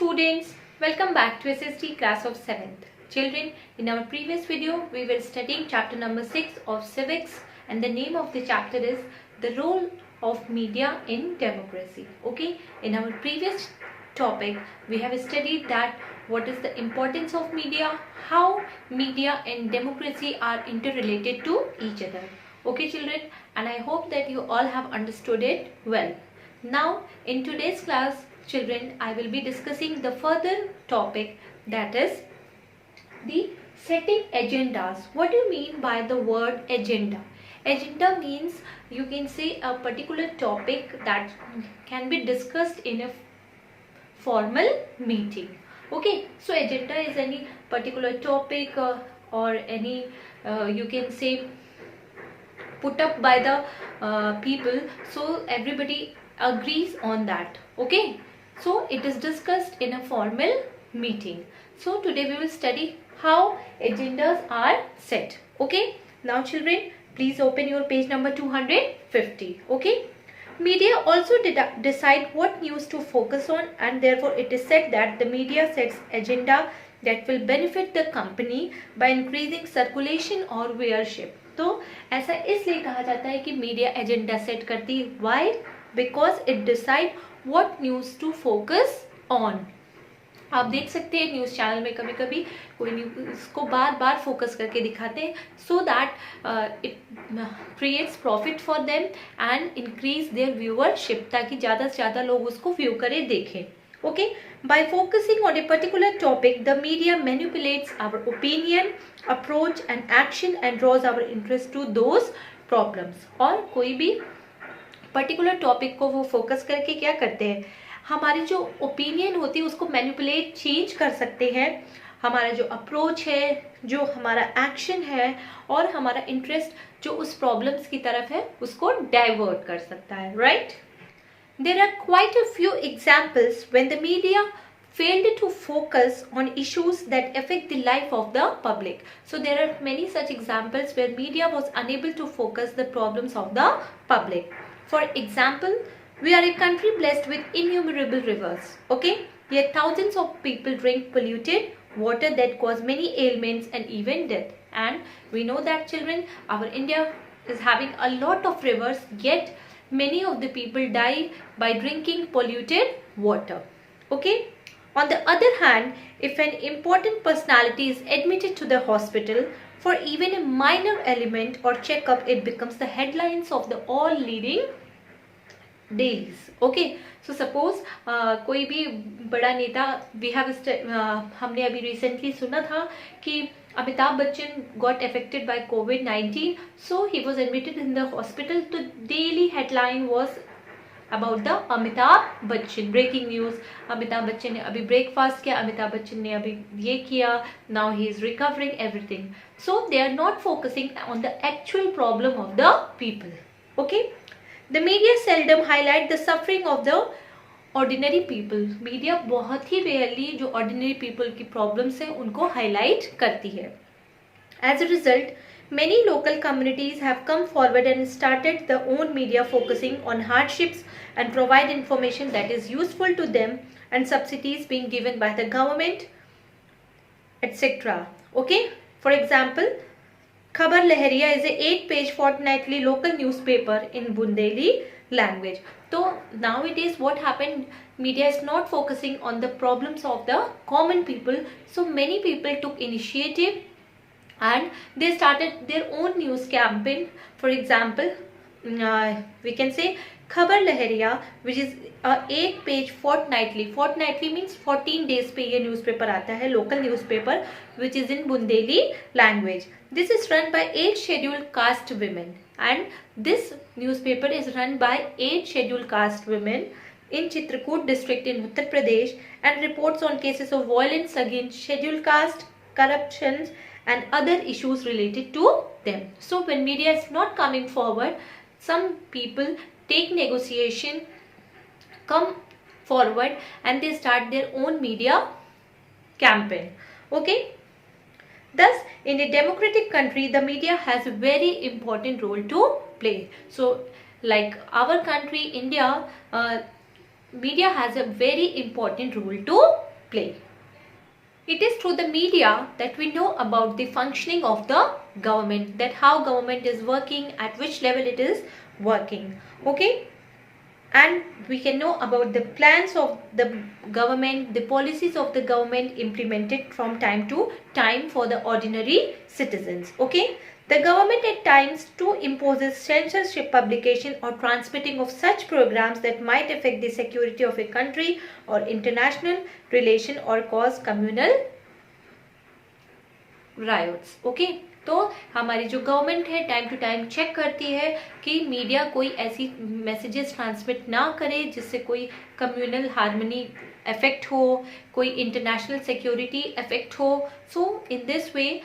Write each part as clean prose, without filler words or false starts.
students, welcome back to SST class of 7th. Children, in our previous video we were studying chapter number 6 of Civics, and the name of the chapter is the role of media in democracy. Okay, in our previous topic we have studied that what is the importance of media, how media and democracy are interrelated to each other. Okay children, and I hope that you all have understood it well. Now in today's class, children, I will be discussing the further topic, that is the setting agendas. What do you mean by the word agenda? Agenda means, you can say, a particular topic that can be discussed in a formal meeting. Okay, so agenda is any particular topic or any you can say put up by the people, so everybody agrees on that. Okay, so it is discussed in a formal meeting. So today we will study how agendas are set. Okay, now children, please open your page number 250. Okay, media also decide what news to focus on, and therefore it is said that the media sets agenda that will benefit the company by increasing circulation or viewership. तो ऐसा इसलिए कहा जाता है कि media agenda set करती है. Why? Because it decide what news to focus on. आप देख सकते हैं न्यूज़ चैनल में कभी कभी कोई न्यूज़ को बार बार फोकस करके दिखाते हैं, so that it creates profit for them and increase their viewership, ताकि ज़्यादा से ज़्यादा लोग उसको व्यू करें, देखें. Okay, by focusing on a particular topic, the media manipulates our opinion, approach and action and draws our interest to those problems. और कोई भी particular topic को वो focus करके क्या करते हैं, हमारी जो opinion होती है उसको manipulate, change कर सकते हैं, हमारा जो approach है, जो हमारा action है और हमारा interest जो उस problems की तरफ है उसको divert कर सकता है, right? There are quite a few examples when the media failed to focus on issues that affect the life of the public. So there are many such examples where media was unable to focus the problems of the public. For example, we are a country blessed with innumerable rivers. Okay, yet thousands of people drink polluted water that cause many ailments and even death. And we know that children, our India is having a lot of rivers, yet many of the people die by drinking polluted water. Okay. On the other hand, if an important personality is admitted to the hospital for even a minor ailment or checkup, it becomes the headlines of the all leading dailies. Okay. So suppose कोई भी बड़ा नेता, we have हमने अभी recently सुना था कि Amitabh Bachchan got affected by COVID-19, so he was admitted in the hospital. The daily headline was about the Amitabh Bachchan. Breaking news: Amitabh Bachchan ने अभी breakfast किया, Amitabh Bachchan ने अभी ये किया, now he is recovering, everything. So they are not focusing on the actual problem of the people. Okay, the media seldom highlight the suffering of the ordinary people. Media बहुत ही rarely जो ordinary people की problems हैं उनको highlight करती है. As a result, many local communities have come forward and started their own media focusing on hardships and provide information that is useful to them, and subsidies being given by the government, etc. Okay, for example, Khabar Lahariya is a 8-page fortnightly local newspaper in Bundeli language. So nowadays what happened, media is not focusing on the problems of the common people, so many people took initiative and they started their own news campaign. For example, we can say Khabar Lahariya, which is a 8-page fortnightly means 14 days पे ये newspaper आता है, local newspaper, which is in Bundeli language. This is run by 8 scheduled caste women, and this newspaper is run by 8 scheduled caste women in Chitrakoot district in Uttar Pradesh, and reports on cases of violence against scheduled caste, corruptions and other issues related to them. So when media is not coming forward, some people take negotiation, come forward and they start their own media campaign. Okay. Thus, in a democratic country, the media has a very important role to play. So, like our country, India, media has a very important role to play. It is through the media that we know about the functioning of the government, that how government is working, at which level it is working. Okay, and we can know about the plans of the government, the policies of the government implemented from time to time for the ordinary citizens. Okay, the government at times too imposes censorship, publication or transmitting of such programs that might affect the security of a country or international relation or cause communal riots. Okay, तो हमारी जो government है time to time check करती है कि media कोई ऐसी messages transmit ना करे जिससे कोई कम्युनल हार्मनी अफेक्ट हो, कोई इंटरनेशनल सिक्योरिटी अफेक्ट हो. So in this way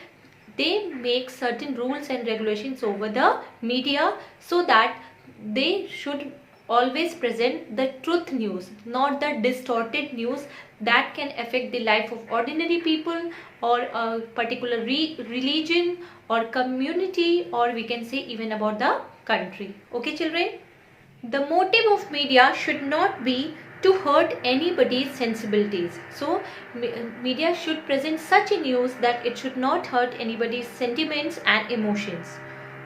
they make certain rules and regulations over the media so that they should always present the truth news, not the distorted news that can affect the life of ordinary people or a particular religion or community, or we can say even about the country. Okay children, the motive of media should not be to hurt anybody's sensibilities. So media should present such a news that it should not hurt anybody's sentiments and emotions.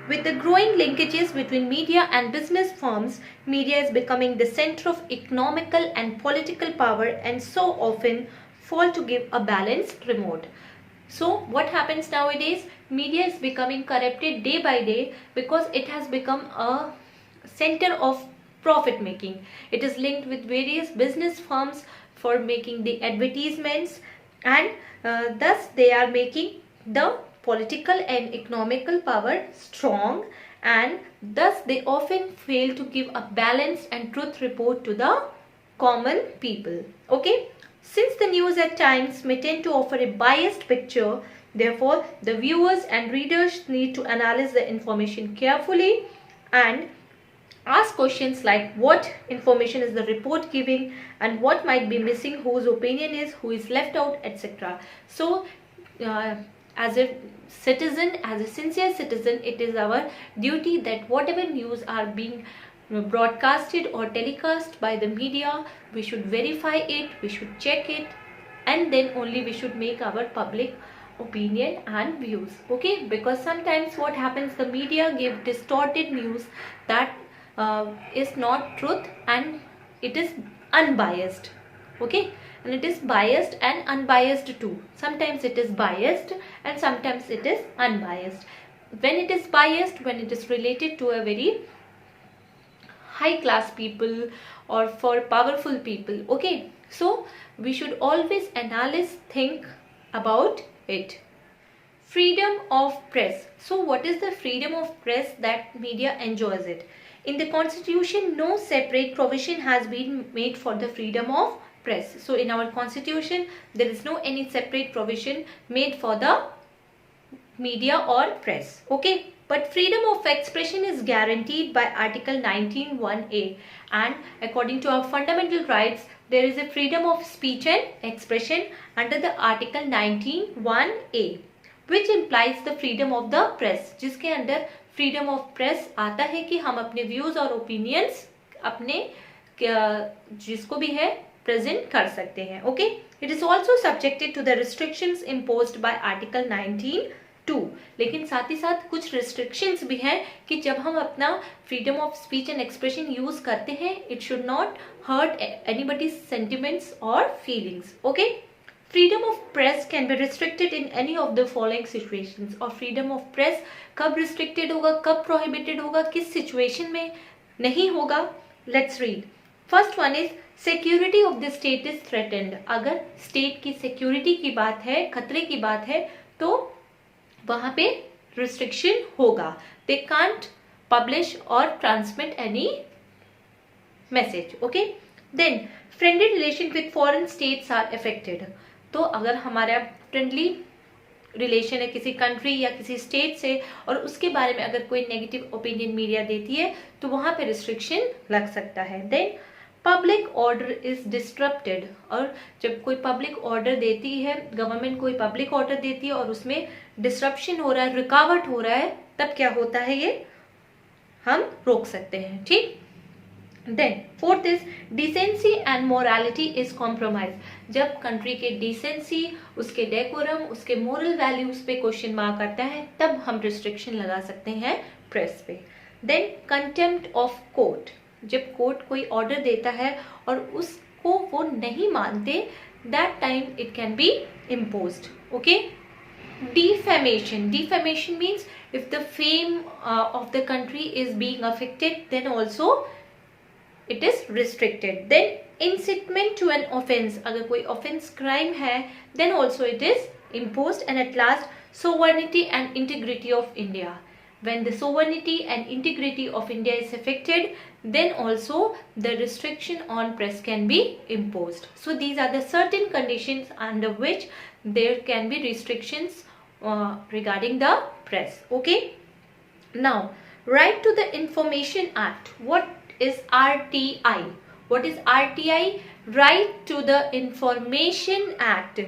With the growing linkages between media and business firms, media is becoming the center of economical and political power and so often fail to give a balanced remote. So what happens nowadays? Media is becoming corrupted day by day because it has become a center of profit making. It is linked with various business firms for making the advertisements, and thus they are making the political and economical power strong, and thus they often fail to give a balanced and truth report to the common people. Okay, since the news at times may tend to offer a biased picture, therefore the viewers and readers need to analyze the information carefully and ask questions like what information is the report giving and what might be missing, whose opinion is, who is left out, etc. So as a citizen, as a sincere citizen, it is our duty that whatever news are being broadcasted or telecast by the media, we should verify it, we should check it, and then only we should make our public opinion and views. Okay, because sometimes what happens, the media give distorted news that is not truth and it is unbiased. Okay, and it is biased and unbiased too. Sometimes it is biased and sometimes it is unbiased. When it is biased, when it is related to a very high class people or for powerful people. Okay, so we should always analyze, think about it. Freedom of press. So what is the freedom of press that media enjoys it? In the constitution, no separate provision has been made for the freedom of press. So in our constitution, there is no any separate provision made for the media or press. Okay, but freedom of expression is guaranteed by Article 19(1)(a), and according to our fundamental rights, there is a freedom of speech and expression under the Article 19(1)(a), which implies the freedom of the press, जिसके अंदर freedom of press आता है कि हम अपने views और opinions अपने जिसको भी है प्रेजेंट कर सकते हैं. Okay, it is also subjected to the restrictions imposed by article 19(2). लेकिन साथ ही साथ कुछ रिस्ट्रिक्शंस भी हैं कि जब हम अपना freedom of speech and expression use करते हैं, it should not hurt anybody's sentiments और feelings. Okay, freedom of press can be restricted in any of the following situations. और freedom of press कब restricted होगा, कब prohibited होगा, किस situation में नहीं होगा? Let's read. First one is security of the state is threatened. अगर state की security की बात है, खतरे की बात है, तो वहाँ पे restriction होगा. They can't publish or transmit any message. Okay. Then friendly relation with foreign states are affected. तो अगर हमारा फ्रेंडली रिलेशन है किसी कंट्री या किसी स्टेट से और उसके बारे में अगर कोई नेगेटिव ओपिनियन मीडिया देती है तो वहाँ पे रिस्ट्रिक्शन लग सकता है. Then public order is disrupted. और जब कोई पब्लिक ऑर्डर देती है, गवर्नमेंट कोई पब्लिक ऑर्डर देती है और उसमें डिस्ट्रप्शन हो रहा है, रुकावट हो रहा है, तब क्या होता है, ये हम रोक सकते हैं. ठीक. Then fourth is decency and morality is compromise. जब कंट्री के डिसेंसी, उसके डेकोरम, उसके मोरल वैल्यूज पे क्वेश्चन मार्क आता है, तब हम रिस्ट्रिक्शन लगा सकते हैं प्रेस पे. Then contempt of court. जब कोर्ट कोई ऑर्डर देता है और उसको वो नहीं मानते, that time it can be imposed. Okay. Defamation. Defamation means if the fame of the country is being affected, then also it is restricted. Then incitement to an offense. अगर कोई offense crime है, then also it is imposed. And at last, sovereignty and integrity of India. When the sovereignty and integrity of India is affected, then also the restriction on press can be imposed. So these are the certain conditions under which there can be restrictions regarding the press. Okay. Now, Right to the Information Act. What is RTI? What is RTI? Right to the Information Act.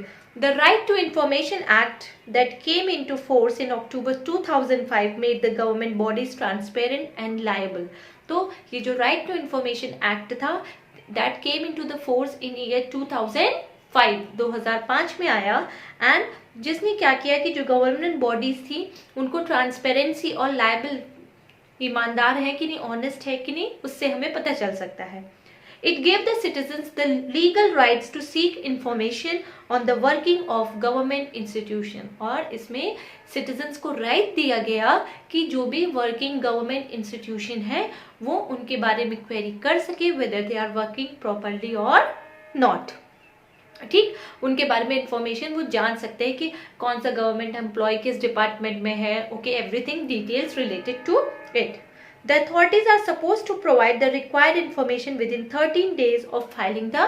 The Right to Information Act that came into force in October 2005 made the government bodies transparent and liable. तो ये जो Right to Information Act था, that came into the force in year 2005 में आया. And जिसने क्या किया कि जो गवर्नमेंट बॉडीज थी उनको ट्रांसपेरेंसी और लायबल, ईमानदार है कि नहीं, ऑनेस्ट है कि नहीं, उससे हमें पता चल सकता है. It gave the citizens the legal rights to seek information on the working of government institution. और इसमें सिटीजन्स को राइट दिया गया कि जो भी वर्किंग गवर्नमेंट इंस्टीट्यूशन है वो उनके बारे में क्वेरी कर सके, whether they are working properly और नॉट. ठीक, उनके बारे में इंफॉर्मेशन वो जान सकते हैं कि कौन सा गवर्नमेंट एम्प्लॉय किस डिपार्टमेंट में है. Okay, everything details related to it. The authorities are supposed to provide the required information within 13 days of filing the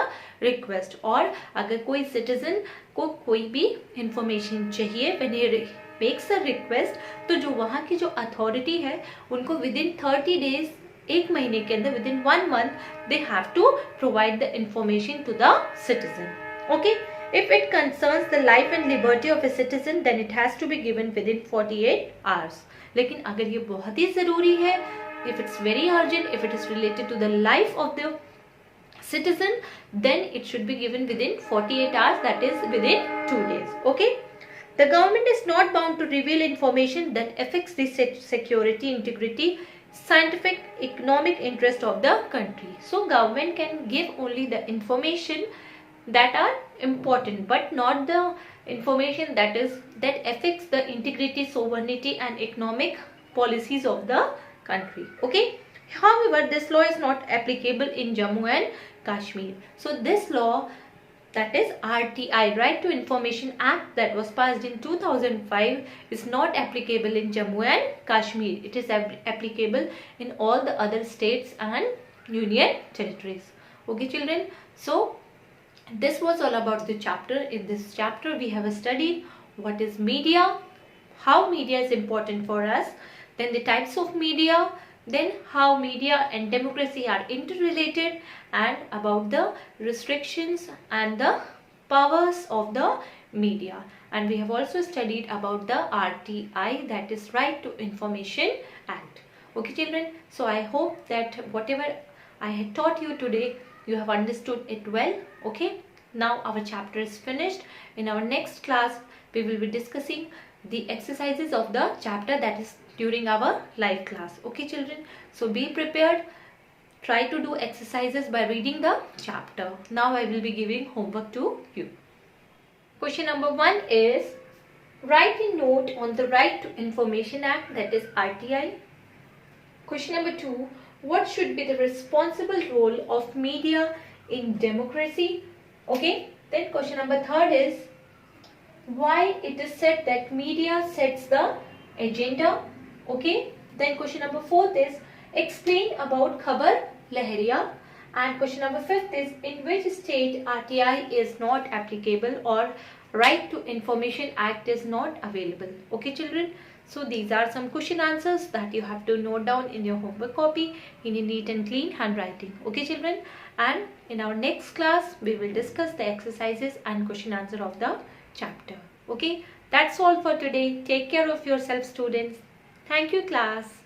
request. और अगर कोई citizen को कोई भी information चाहिए when he makes a request, तो जो वहाँ की जो authority है उनको within 30 days, एक महीने के अंदर, within 1 month, they have to provide the information to the citizen. Okay. If it concerns the life and liberty of a citizen, then it has to be given within 48 hours. लेकिन अगर ये बहुत ही ज़रूरी है, if it's very urgent, if it is related to the life of the citizen, then it should be given within 48 hours, that is within 2 days. Okay. The government is not bound to reveal information that affects the security, integrity, scientific, economic interest of the country. So government can give only the information that are important, but not the information that affects the integrity, sovereignty and economic policies of the country. Okay. However, this law is not applicable in Jammu and Kashmir. So this law, that is RTI, Right to Information Act, that was passed in 2005, is not applicable in Jammu and Kashmir. It is applicable in all the other states and union territories. Okay children, so this was all about the chapter. In this chapter we have studied what is media, how media is important for us, then the types of media, then how media and democracy are interrelated, and about the restrictions and the powers of the media. And we have also studied about the RTI, that is Right to Information Act. Okay children, so I hope that whatever I had taught you today, you have understood it well. Okay, now our chapter is finished. In our next class we will be discussing the exercises of the chapter, that is during our live class. Okay children, so be prepared. Try to do exercises by reading the chapter. Now I will be giving homework to you. Question number 1 is write a note on the Right to Information Act, that is RTI. Question number 2, what should be the responsible role of media in democracy? Okay. Then question number 3 is why it is said that media sets the agenda. Okay. Then question number 4 is explain about Khabar Lahariya. And question number 5 is in which state RTI is not applicable or Right to Information Act is not available. Okay children, so these are some question answers that you have to note down in your homework copy in a neat and clean handwriting. Okay children, and in our next class we will discuss the exercises and question answer of the chapter. Okay, that's all for today. Take care of yourself students. Thank you class.